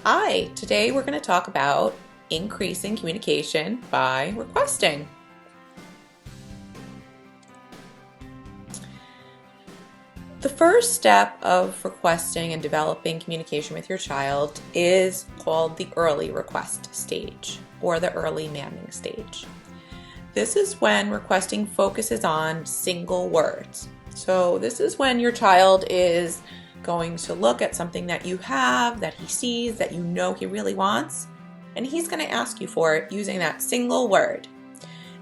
Hi, today we're going to talk about increasing communication by requesting. The first step of requesting and developing communication with your child is called the early request stage or the early mamming stage. This is when requesting focuses on single words. So this is when your child is going to look at something that you have, that he sees, that you know he really wants, and he's going to ask you for it using that single word.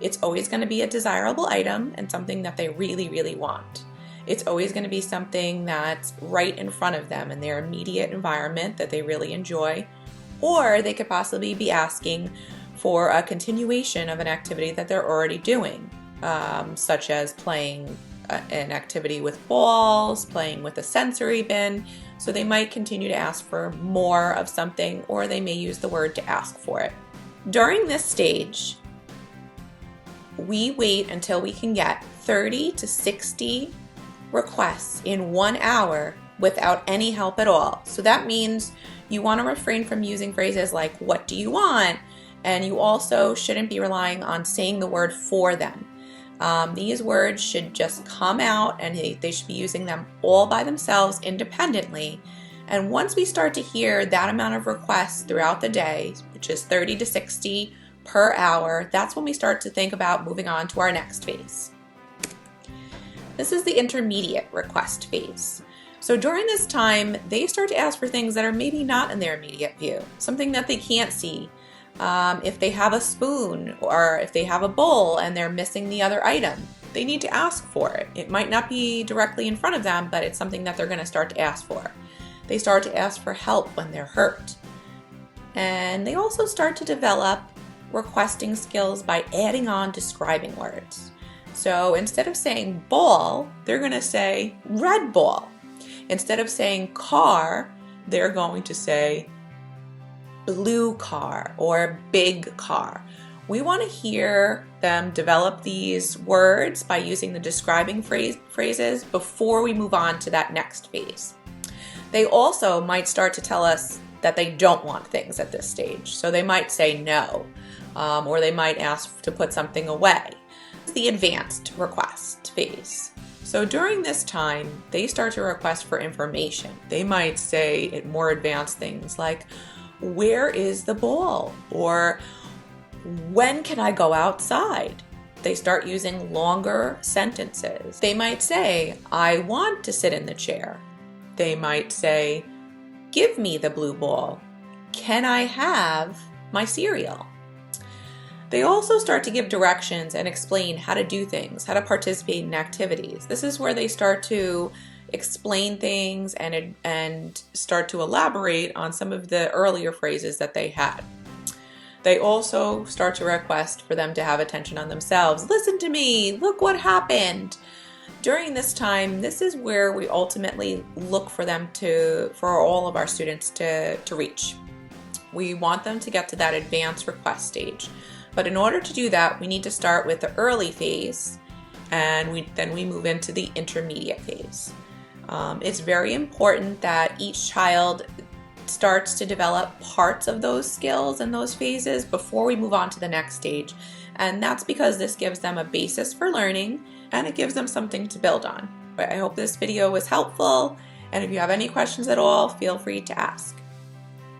It's always going to be a desirable item and something that they really, really want. It's always going to be something that's right in front of them in their immediate environment that they really enjoy, or they could possibly be asking for a continuation of an activity that they're already doing, such as playing an activity with balls, playing with a sensory bin. So they might continue to ask for more of something, or they may use the word to ask for it. During this stage, we wait until we can get 30 to 60 requests in 1 hour without any help at all. So that means you want to refrain from using phrases like, "What do you want?" And you also shouldn't be relying on saying the word for them. These words should just come out, and they should be using them all by themselves independently. And once we start to hear that amount of requests throughout the day, which is 30 to 60 per hour, that's when we start to think about moving on to our next phase. This is the intermediate request phase. So during this time, they start to ask for things that are maybe not in their immediate view, something that they can't see. If they have a spoon or if they have a bowl and they're missing the other item, they need to ask for it. It might not be directly in front of them, but it's something that they're going to start to ask for. They start to ask for help when they're hurt. And they also start to develop requesting skills by adding on describing words. So instead of saying ball, they're going to say red ball. Instead of saying car, they're going to say blue car or big car. We want to hear them develop these words by using the describing phrases before we move on to that next phase. They also might start to tell us that they don't want things at this stage. So they might say no, or they might ask to put something away. The advanced request phase. So during this time, they start to request for information. They might say more advanced things like, "Where is the ball?" or "When can I go outside?" They start using longer sentences. They might say, "I want to sit in the chair." They might say, "Give me the blue ball. Can I have my cereal?" They also start to give directions and explain how to do things, how to participate in activities. This is where they start to explain things and start to elaborate on some of the earlier phrases that they had. They also start to request for them to have attention on themselves. "Listen to me, look what happened." During this time, this is where we ultimately look for them for all of our students to reach. We want them to get to that advanced request stage. But in order to do that, we need to start with the early phase, and then we move into the intermediate phase. It's very important that each child starts to develop parts of those skills and those phases before we move on to the next stage. And that's because this gives them a basis for learning, and it gives them something to build on. But I hope this video was helpful, and if you have any questions at all, feel free to ask.